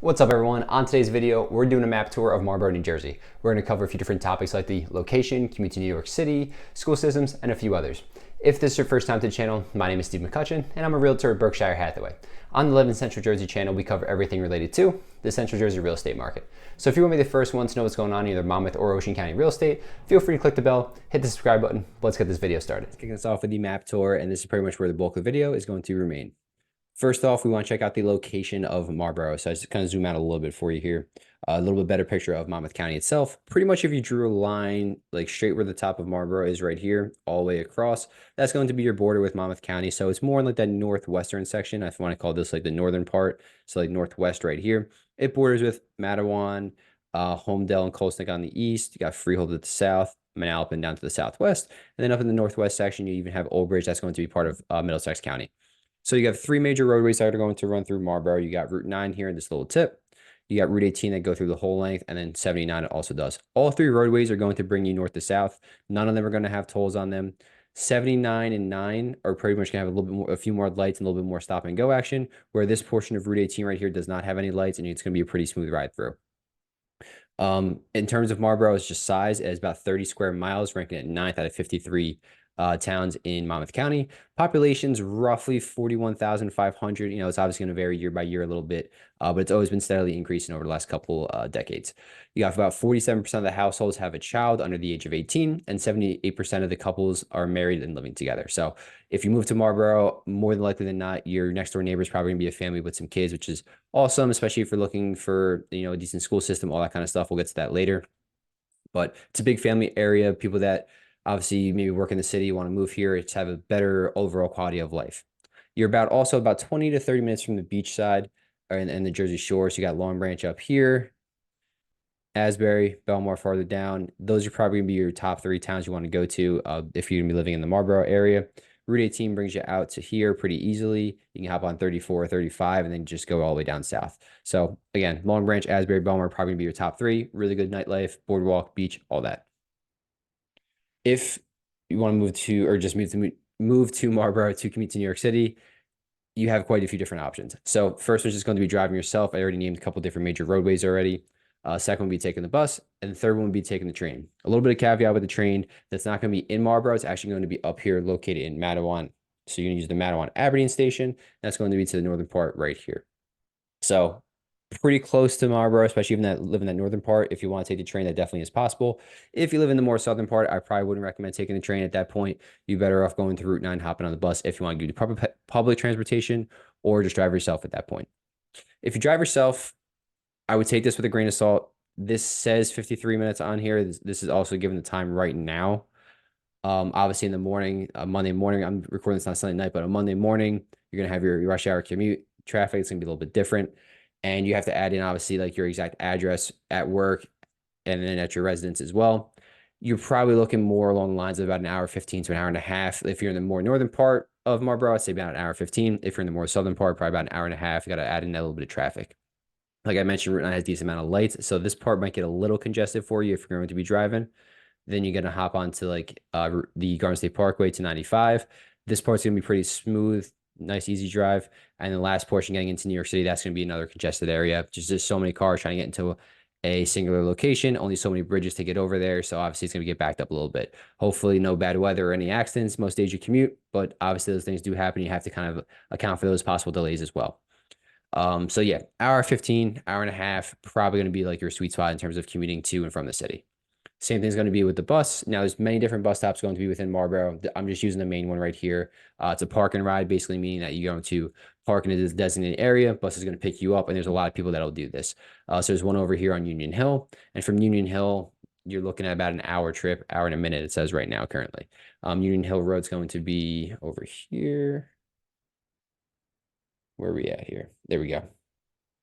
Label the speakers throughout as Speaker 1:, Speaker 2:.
Speaker 1: What's up everyone? On today's video, we're doing a map tour of Marlboro, New Jersey. We're going to cover a few different topics like the location, commute to New York City, school systems, and a few others. If this is your first time to the channel, my name is Steve McCutcheon, and I'm a realtor at Berkshire Hathaway. On the Live in Central Jersey channel, we cover everything related to the Central Jersey real estate market. So if you want to be the first one to know what's going on in either Monmouth or Ocean County real estate, feel free to click the bell, hit the subscribe button. Let's get this video started. Kicking us off with the map tour, and this is pretty much where the bulk of the video is going to remain. First off, we want to check out the location of Marlboro. So I just kind of zoom out a little bit for you here. A little bit better picture of Monmouth County itself. Pretty much if you drew a line like straight where the top of Marlboro is right here, all the way across, that's going to be your border with Monmouth County. So it's more like that northwestern section. I want to call this like the northern part. So like northwest right here. It borders with Matawan, Homedale and Colesnick on the east. You got Freehold at the south, Manalapan down to the southwest. And then up in the northwest section, you even have Old Bridge. That's going to be part of Middlesex County. So you have three major roadways that are going to run through Marlboro. You got Route 9 here in this little tip. You got Route 18 that go through the whole length, and then 79 it also does. All three roadways are going to bring you north to south. None of them are going to have tolls on them. 79 and 9 are pretty much going to have a little bit more, a few more lights and a little bit more stop and go action, where this portion of Route 18 right here does not have any lights, and it's going to be a pretty smooth ride through. In terms of Marlboro, it's just size. It is about 30 square miles, ranking at 9th out of 53 towns in Monmouth County. Population's roughly 41,500. You know, it's obviously going to vary year by year a little bit, but it's always been steadily increasing over the last couple decades. You got about 47% of the households have a child under the age of 18, and 78% of the couples are married and living together. So if you move to Marlboro, more than likely than not, your next door neighbor is probably going to be a family with some kids, which is awesome, especially if you're looking for, you know, a decent school system, all that kind of stuff. We'll get to that later. But it's a big family area. People that obviously maybe work in the city, want to move here to have a better overall quality of life. You're also about 20 to 30 minutes from the beach side and the Jersey Shore. So you got Long Branch up here, Asbury, Belmar farther down. Those are probably going to be your top three towns you want to go to if you're going to be living in the Marlboro area. Route 18 brings you out to here pretty easily. You can hop on 34 or 35 and then just go all the way down south. So again, Long Branch, Asbury, Belmar are probably going to be your top three. Really good nightlife, boardwalk, beach, all that. If you want to move to, or just move to Marlboro to commute to New York City, you have quite a few different options. So first one's just going to be driving yourself. I already named a couple different major roadways already. Second one would be taking the bus, and the third one would be taking the train. A little bit of caveat with the train, that's not going to be in Marlboro. It's actually going to be up here located in Matawan. So you're going to use the Matawan Aberdeen station. That's going to be to the northern part right here. So pretty close to Marlboro, especially even that live in that northern part. If you want to take the train, that definitely is possible. If you live in the more southern part, I probably wouldn't recommend taking the train at that point. You're better off going to Route 9, hopping on the bus if you want to do public transportation, or just drive yourself at that point. If you drive yourself, I would take this with a grain of salt. This says 53 minutes on here. This is also given the time right now. Obviously in the morning, Monday morning, I'm recording this on Sunday night, but on Monday morning, you're going to have your rush hour commute traffic. It's going to be a little bit different. And you have to add in, obviously, like your exact address at work and then at your residence as well. You're probably looking more along the lines of about an hour 15 to an hour and a half. If you're in the more northern part of Marlboro, I'd say about an hour 15. If you're in the more southern part, probably about an hour and a half. You got to add in that little bit of traffic. Like I mentioned, Route 9 has a decent amount of lights. So this part might get a little congested for you if you're going to be driving. Then you're going to hop onto like the Garden State Parkway to 95. This part's going to be pretty smooth. Nice, easy drive. And the last portion getting into New York City, that's going to be another congested area. Just so many cars trying to get into a singular location, only so many bridges to get over there. So obviously it's going to get backed up a little bit. Hopefully no bad weather or any accidents most days you commute, but obviously those things do happen. You have to kind of account for those possible delays as well. So yeah, hour 15, hour and a half, probably going to be like your sweet spot in terms of commuting to and from the city. Same thing's going to be with the bus. Now, there's many different bus stops going to be within Marlboro. I'm just using the main one right here. It's a park and ride, basically meaning that you're going to park in a designated area. Bus is going to pick you up, and there's a lot of people that'll do this. So there's one over here on Union Hill, and from Union Hill, you're looking at about an hour trip, hour and a minute, it says right now currently. Union Hill Road's going to be over here. Where are we at here? There we go.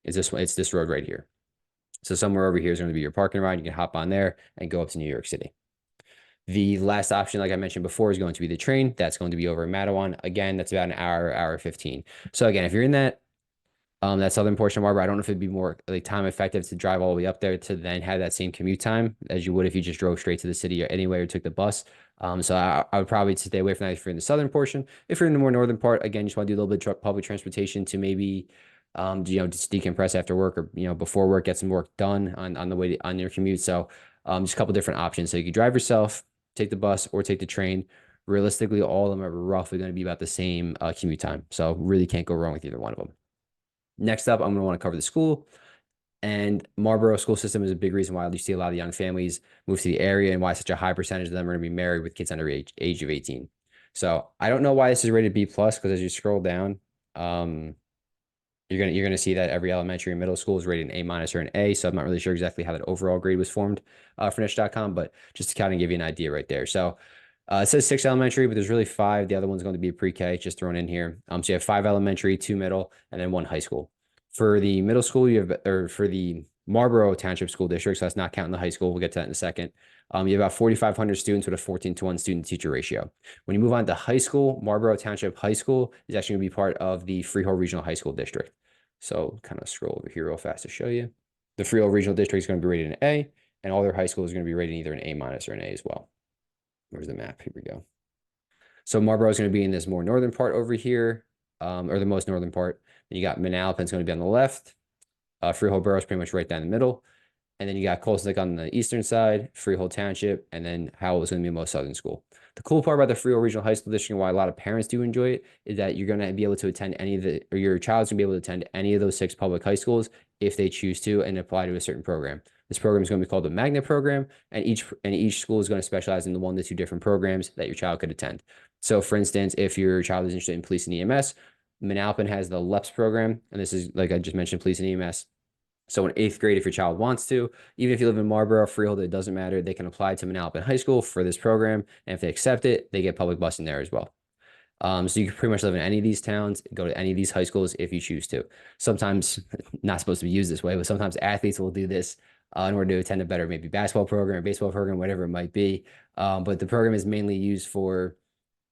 Speaker 1: It's this one. It's this road right here. So somewhere over here is going to be your parking ride. You can hop on there and go up to New York City. The last option, like I mentioned before, is going to be the train. That's going to be over in Matawan. Again, that's about an hour 15. So again, if you're in that southern portion of Marlboro, I don't know if it'd be more like time effective to drive all the way up there to then have that same commute time as you would if you just drove straight to the city or anyway or took the bus. So I would probably stay away from that if you're in the southern portion. If you're in the more northern part, again, just want to do a little bit of public transportation to maybe just decompress after work or, before work, get some work done on the way on your commute. So just a couple different options. So you can drive yourself, take the bus, or take the train. Realistically, all of them are roughly going to be about the same commute time. So really can't go wrong with either one of them. Next up, I'm going to want to cover the school. And Marlboro school system is a big reason why you see a lot of young families move to the area and why such a high percentage of them are going to be married with kids under age of 18. So I don't know why this is rated B plus, because as you scroll down, you're gonna see that every elementary and middle school is rated an A minus or an A. So I'm not really sure exactly how that overall grade was formed for niche.com, but just to kind of give you an idea right there. So it says 6 elementary, but there's really 5. The other one's going to be a pre-K, just thrown in here. So you have 5 elementary, 2 middle, and then 1 high school. For the middle school, for the Marlboro Township School District, so that's not counting the high school. We'll get to that in a second. You have about 4,500 students with a 14-to-1 student-teacher ratio. When you move on to high school, Marlboro Township High School is actually going to be part of the Freehold Regional High School District. So kind of scroll over here real fast to show you. The Freehold Regional District is going to be rated an A, and all their high schools are going to be rated either an A minus or an A as well. Where's the map? Here we go. So Marlboro is going to be in this more northern part over here, or the most northern part. Then you got Manalapan's going to be on the left. Freehold Borough is pretty much right down the middle. And then you got Colesnick on the eastern side, Freehold Township, and then Howell is going to be the most southern school. The cool part about the Freehold Regional High School District and why a lot of parents do enjoy it is that you're going to be able to attend or your child's going to be able to attend any of those 6 public high schools if they choose to and apply to a certain program. This program is going to be called the Magnet Program, and each school is going to specialize in the 1 to 2 different programs that your child could attend. So, for instance, if your child is interested in police and EMS, Manalapan has the LEPS program, and this is, like I just mentioned, police and EMS. So in 8th grade, if your child wants to, even if you live in Marlboro, Freehold, it doesn't matter. They can apply to Manalapan High School for this program, and if they accept it, they get public busing there as well. So you can pretty much live in any of these towns, go to any of these high schools if you choose to. Sometimes, not supposed to be used this way, but sometimes athletes will do this in order to attend a better maybe basketball program, baseball program, whatever it might be. But the program is mainly used for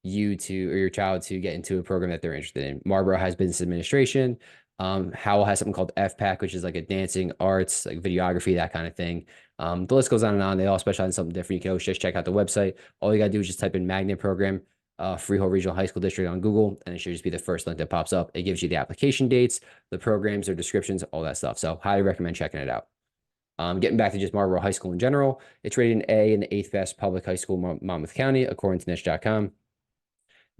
Speaker 1: you to, or your child to get into a program that they're interested in. Marlboro has business administration. Howell has something called FPAC, which is like a dancing, arts, like videography, that kind of thing. The list goes on and on. They all specialize in something different. You can always just check out the website. All you got to do is just type in Magnet Program, Freehold Regional High School District on Google, and it should just be the first link that pops up. It gives you the application dates, the programs, their descriptions, all that stuff. So highly recommend checking it out. Getting back to just Marlboro High School in general, it's rated an A in the 8th best public high school in Monmouth County, according to niche.com.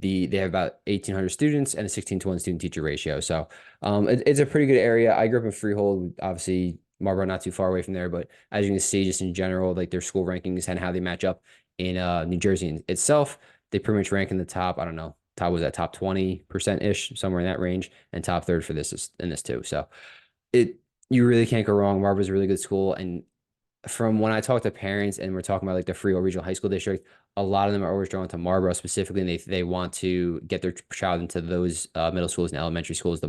Speaker 1: They have about 1,800 students and a 16-to-1 student-teacher ratio. So it's a pretty good area. I grew up in Freehold, obviously Marlboro not too far away from there, but as you can see, just in general, like their school rankings and how they match up in New Jersey itself, they pretty much rank in the top, I don't know, top 20%-ish, somewhere in that range, and top third for this too. So you really can't go wrong. Marlboro's a really good school, and from when I talk to parents and we're talking about like the Freehold Regional High School District, a lot of them are always drawn to Marlboro specifically, and they want to get their child into those middle schools and elementary schools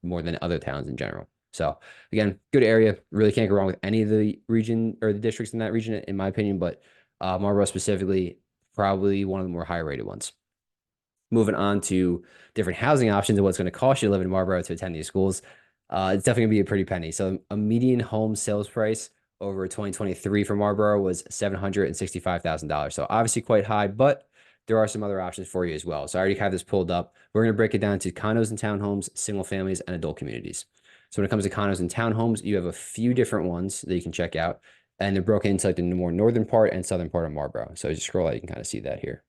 Speaker 1: more than other towns in general. So again, good area. Really can't go wrong with any of the region or the districts in that region, in my opinion, but Marlboro specifically, probably one of the more higher rated ones. Moving on to different housing options and what's going to cost you to live in Marlboro to attend these schools. It's definitely going to be a pretty penny. So a median home sales price over 2023 for Marlboro was $765,000. So obviously quite high, but there are some other options for you as well. So I already have this pulled up. We're going to break it down to condos and townhomes, single families, and adult communities. So when it comes to condos and townhomes, you have a few different ones that you can check out, and they're broken into like the more northern part and southern part of Marlboro. So as you scroll out, you can kind of see that here.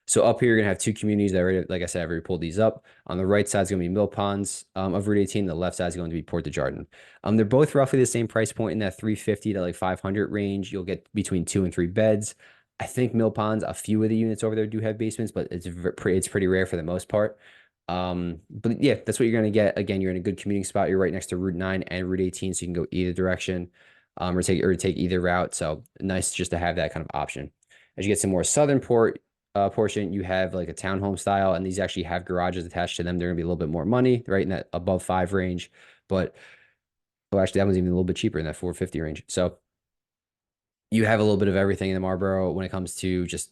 Speaker 1: So up here, you're going to have 2 communities that already, like I said, I've already pulled these up. On the right side is going to be Mill Ponds of Route 18. The left side is going to be Port de Jardin. They're both roughly the same price point in that 350 to like 500 range. You'll get between 2 and 3 beds. I think Mill Ponds, a few of the units over there do have basements, but it's pretty rare for the most part. But yeah, that's what you're going to get. Again, you're in a good commuting spot. You're right next to Route 9 and Route 18, so you can go either direction or take either route. So nice just to have that kind of option. As you get some more southern portion, you have like a townhome style, and these actually have garages attached to them. They're gonna be a little bit more money, right in that above 5 range, but actually that one's even a little bit cheaper in that 450 range. So you have a little bit of everything in the Marlboro when it comes to just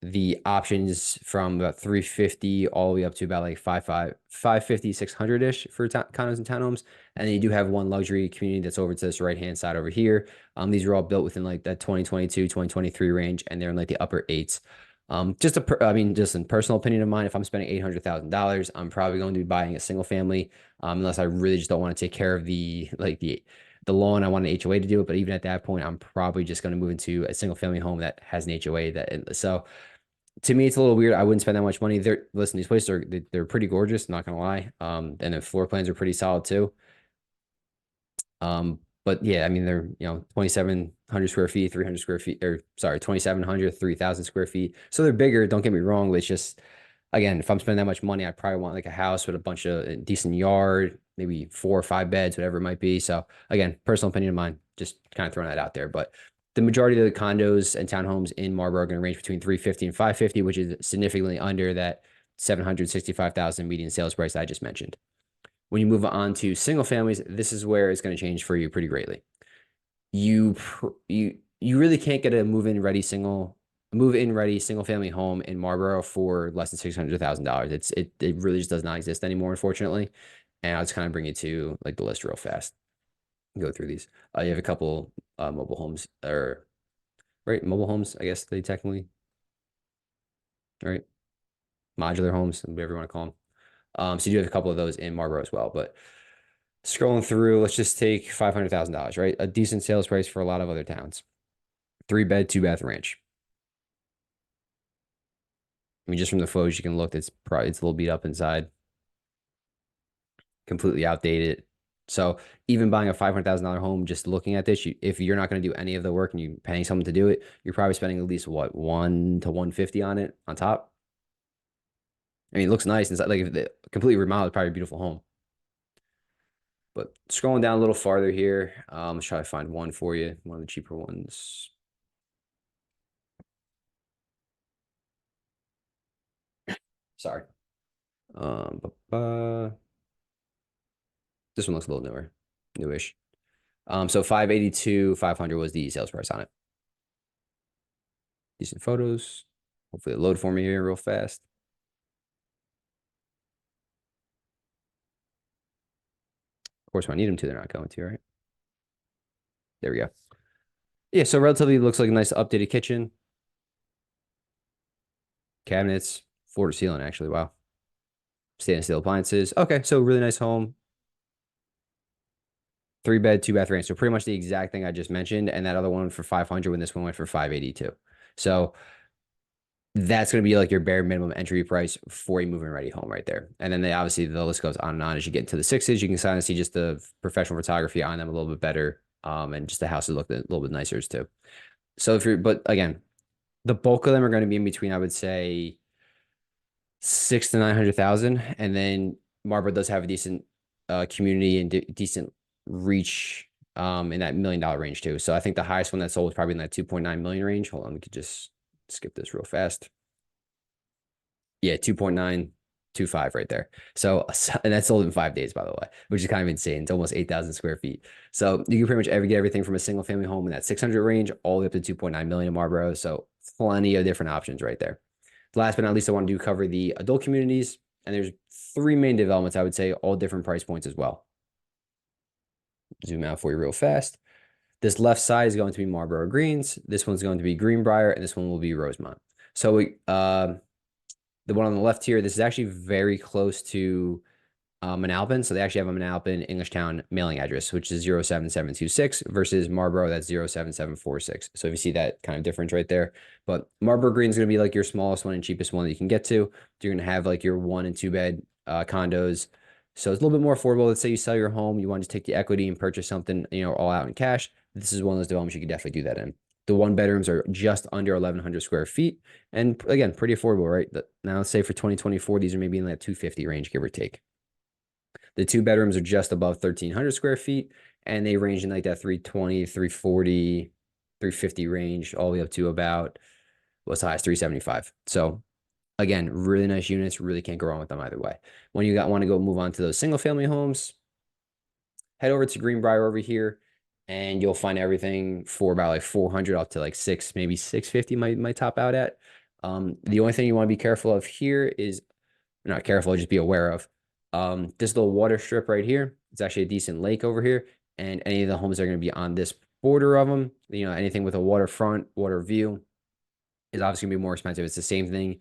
Speaker 1: the options, from about 350 all the way up to about like 550, 600-ish for condos and townhomes. And then you do have one luxury community that's over to this right-hand side over here. These are all built within like that 2022, 2023 range, and they're in like the upper 8s. I mean, just in personal opinion of mine, if I'm spending $800,000, I'm probably going to be buying a single family, unless I really just don't want to take care of the lawn. I want an HOA to do it, but even at that point, I'm probably just going to move into a single family home that has an HOA. So to me, it's a little weird. I wouldn't spend that much money. Listen, these places they're pretty gorgeous, not gonna lie. And the floor plans are pretty solid too. But yeah, I mean, they're, 2,700 square feet, 300 square feet, or sorry, 2,700, 3,000 square feet. So they're bigger. Don't get me wrong. But it's just, again, if I'm spending that much money, I probably want like a house with a bunch of decent yard, maybe 4 or 5 beds, whatever it might be. So again, personal opinion of mine, just kind of throwing that out there. But the majority of the condos and townhomes in Marlboro are going to range between 350 and 550, which is significantly under that 765,000 median sales price I just mentioned. When you move on to single families, this is where it's going to change for you pretty greatly. You really can't get a move-in ready single family home in Marlboro for less than $600,000. It really just does not exist anymore, unfortunately. And I'll just kind of bring you to like the list real fast. Go through these. You have a couple mobile homes, or right, mobile homes, I guess they technically, right, modular homes, whatever you want to call them. So you do have a couple of those in Marlboro as well. But scrolling through, let's just take $500,000, right? A decent sales price for a lot of other towns. 3-bed, 2-bath ranch. I mean, just from the photos you can look, it's a little beat up inside, completely outdated. So even buying a $500,000 home, just looking at this, if you're not going to do any of the work and you're paying someone to do it, you're probably spending at least what, 1 to 150 on it on top. I mean, it looks nice inside. Like if the completely remodeled, probably a beautiful home. But scrolling down a little farther here, let's try to find one for you, one of the cheaper ones. Sorry. This one looks a little newish. So 582, 500 was the sales price on it. Decent photos. Hopefully it load for me here real fast. Of course, when I need them to, they're not going to, right? There we go. Yeah, so relatively looks like a nice updated kitchen. Cabinets, floor to ceiling, actually. Wow. Stainless steel appliances. Okay, so really nice home. 3-bed, 2-bath range. So pretty much the exact thing I just mentioned. And that other one for 500 when this one went for 582. So that's going to be like your bare minimum entry price for a move-in ready home right there. And then obviously the list goes on and on as you get into the sixes. You can kind of see just the professional photography on them a little bit better. And just the houses look a little bit nicer too. So but again, the bulk of them are going to be in between, I would say, 6 to 900,000. And then Marlboro does have a decent community and decent reach in that $1 million range too. So I think the highest one that sold was probably in that 2.9 million range. Hold on, we could just skip this real fast. Yeah, 2.925 right there. So, and that's sold in 5 days, by the way, which is kind of insane. It's almost 8,000 square feet. So you can pretty much get everything from a single family home in that 600 range all the way up to 2.9 million in Marlboro. So plenty of different options right there. Last but not least, I want to cover the adult communities. And there's 3 main developments, I would say, all different price points as well. Zoom out for you real fast. This left side is going to be Marlboro Greens. This one's going to be Greenbrier, and this one will be Rosemont. So the one on the left here, this is actually very close to Manalapan. So they actually have a Manalapan Englishtown mailing address, which is 07726 versus Marlboro, that's 07746. So if you see that kind of difference right there. But Marlboro Green is going to be like your smallest one and cheapest one that you can get to. You're going to have like your 1 and 2-bed condos. So it's a little bit more affordable. Let's say you sell your home, you want to take the equity and purchase something, all out in cash. This is one of those developments you can definitely do that in. The 1-bedrooms are just under 1,100 square feet. And again, pretty affordable, right? Now, let's say for 2024, these are maybe in that 250 range, give or take. The 2-bedrooms are just above 1,300 square feet, and they range in like that 320, 340, 350 range, all the way up to about what's high as 375. So again, really nice units. Really can't go wrong with them either way. When you want to go move on to those single family homes, head over to Greenbrier over here, and you'll find everything for about like 400 up to like 6, maybe 650 might top out at. The only thing you want to be careful of here is, not careful, just be aware of this little water strip right here. It's actually a decent lake over here, and any of the homes are going to be on this border of them. Anything with a waterfront, water view, is obviously gonna be more expensive. It's the same thing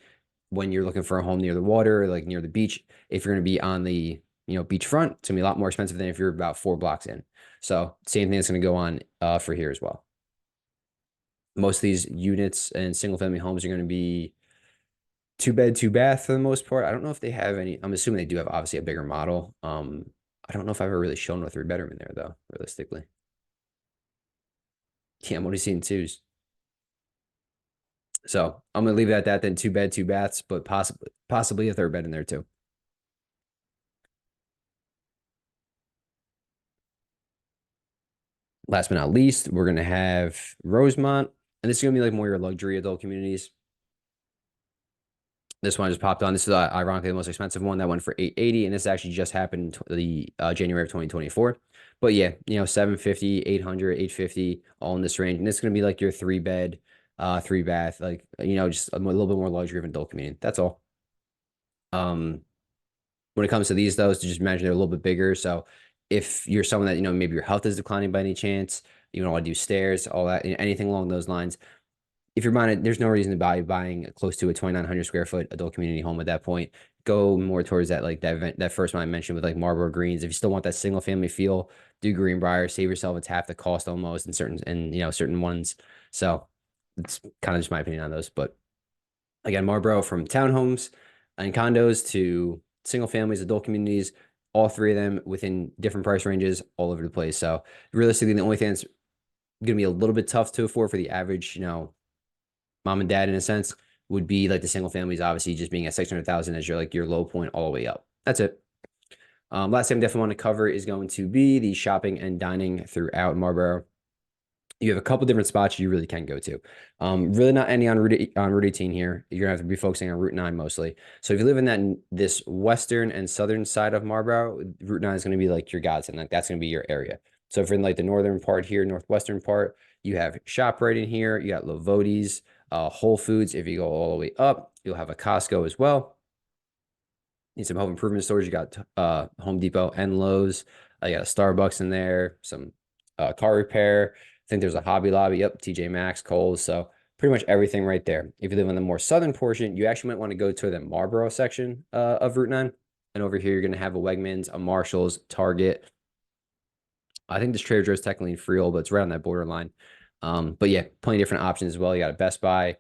Speaker 1: when you're looking for a home near the water, like near the beach. If you're gonna be on the beachfront, it's gonna be a lot more expensive than if you're about 4 blocks in. So same thing is gonna go on for here as well. Most of these units and single family homes are gonna be 2 bed, 2 bath for the most part. I don't know if they have any. I'm assuming they do have obviously a bigger model. I don't know if I've ever really shown a 3 bedroom in there though, realistically. Yeah, I'm only seeing twos. So I'm gonna leave it at that then 2 bed, 2 baths, but possibly a third bed in there too. Last but not least, we're gonna have Rosemont, and this is gonna be like more your luxury adult communities. This one just popped on. This is ironically the most expensive one. That went for 880, and this actually just happened the January of 2024. But yeah, 750, 800, 850, all in this range. And it's gonna be like your 3 bed, 3 bath, like just a little bit more luxury of an adult community. That's all. Um, when it comes to these though, is to just imagine they're a little bit bigger. So if you're someone that maybe your health is declining by any chance, you don't want to do stairs, all that, anything along those lines, if you're buying it, there's no reason to buying close to a 2,900 square foot adult community home at that point. Go more towards that like that first one I mentioned with like Marlboro Greens. If you still want that single family feel, do Greenbrier. Save yourself, it's half the cost almost in certain ones. So it's kind of just my opinion on those. But again, Marlboro, from townhomes and condos to single families, adult communities, all three of them within different price ranges all over the place. So realistically, the only thing that's going to be a little bit tough to afford for the average, mom and dad in a sense, would be like the single families, obviously just being at 600,000 as your low point all the way up. That's it. Last thing I definitely want to cover is going to be the shopping and dining throughout Marlboro. You have a couple different spots you really can go to. Really not any on Route 18 here. You're gonna have to be focusing on Route 9 mostly. So if you live in this western and southern side of Marlboro, Route 9 is gonna be like your godsend. Like that's gonna be your area. So if you're in like the northern part here, northwestern part, you have ShopRite in here. You got Lovotti's, Whole Foods. If you go all the way up, you'll have a Costco as well. Need some home improvement stores. You got Home Depot and Lowe's. You got a Starbucks in there. Some car repair. I think there's a Hobby Lobby. Yep, TJ Maxx, Kohl's. So pretty much everything right there. If you live in the more southern portion, you actually might want to go to the Marlboro section of Route 9. And over here, you're going to have a Wegmans, a Marshall's, Target. I think this Trader Joe's technically in Freehold, but it's right on that borderline. But yeah, plenty of different options as well. You got a Best Buy.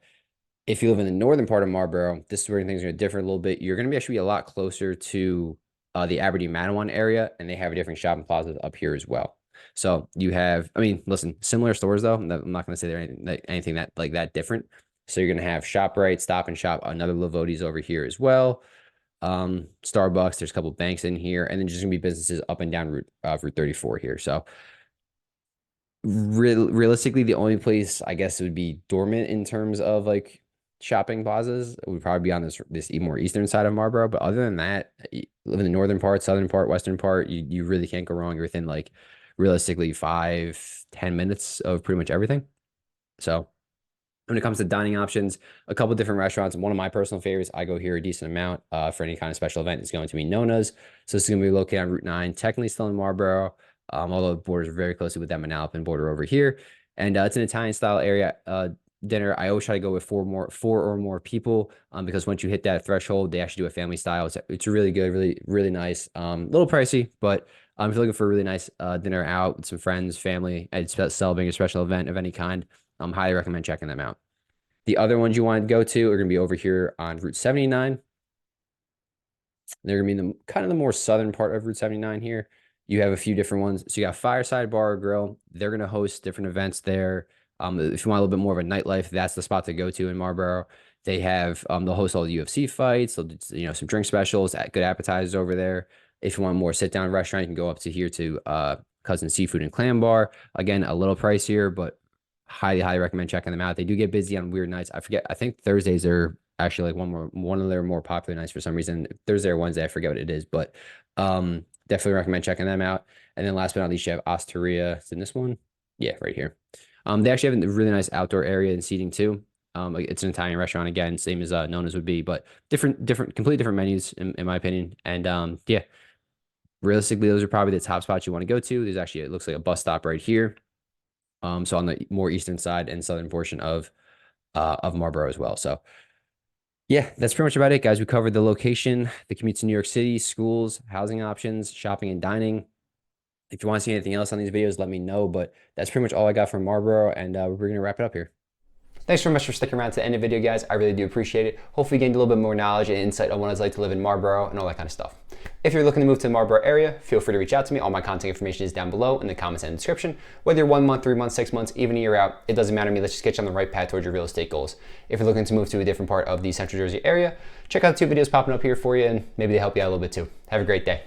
Speaker 1: If you live in the northern part of Marlboro, this is where things are going to differ a little bit. You're going to actually be a lot closer to the Aberdeen Manawan area, and they have a different shopping plazas up here as well. So you have, I mean, listen, similar stores though. I'm not going to say they're anything that different. So you're going to have ShopRite, Stop and Shop, another Lovotti's over here as well. Starbucks, there's a couple banks in here, and then just gonna be businesses up and down Route 34 here. So realistically, the only place I guess would be dormant in terms of like shopping plazas would probably be on this more eastern side of Marlboro. But other than that, you live in the northern part, southern part, western part, you really can't go wrong. You're within like realistically 5-10 minutes of pretty much everything. So when it comes to dining options, a couple different restaurants. One of my personal favorites, I go here a decent amount for any kind of special event, is going to be Nona's. So this is going to be located on Route 9, technically still in Marlboro, although it borders very closely with that Manalapan border over here. And it's an Italian style area. Dinner, I always try to go with four or more people, because once you hit that threshold, they actually do a family style. It's really good, really nice. A little pricey, but if you're looking for a really nice dinner out with some friends, family, and celebrating a special event of any kind, highly recommend checking them out. The other ones you want to go to are going to be over here on Route 79. They're going to be kind of the more southern part of Route 79 here. You have a few different ones. So you got Fireside Bar or Grill. They're going to host different events there. If you want a little bit more of a nightlife, that's the spot to go to in Marlboro. They have they'll host all the UFC fights. They'll do, some drink specials, good appetizers over there. If you want more sit down restaurant, you can go up to here to Cousin Seafood and Clam Bar. Again, a little pricier, but highly recommend checking them out. They do get busy on weird nights. I think Thursdays are actually like one of their more popular nights for some reason. Thursday or Wednesday, I forget what it is, but definitely recommend checking them out. And then last but not least, you have Osteria. Is in this one? Yeah, right here. They actually have a really nice outdoor area and seating too. It's an Italian restaurant again, same as Nona's would be, but completely different menus in my opinion. And yeah, realistically, those are probably the top spots you want to go to. There's actually, it looks like a bus stop right here. So on the more eastern side and southern portion of of Marlboro as well. So yeah, that's pretty much about it, guys. We covered the location, the commute to New York City, schools, housing options, shopping and dining. If you want to see anything else on these videos, let me know. But that's pretty much all I got from Marlboro, and we're going to wrap it up here. Thanks very much for sticking around to the end of the video, guys. I really do appreciate it. Hopefully you gained a little bit more knowledge and insight on what it's like to live in Marlboro and all that kind of stuff. If you're looking to move to the Marlboro area, feel free to reach out to me. All my contact information is down below in the comments and description. Whether you're 1 month, 3 months, 6 months, even a year out, it doesn't matter to me. Let's just get you on the right path towards your real estate goals. If you're looking to move to a different part of the Central Jersey area, check out the 2 videos popping up here for you, and maybe they help you out a little bit too. Have a great day.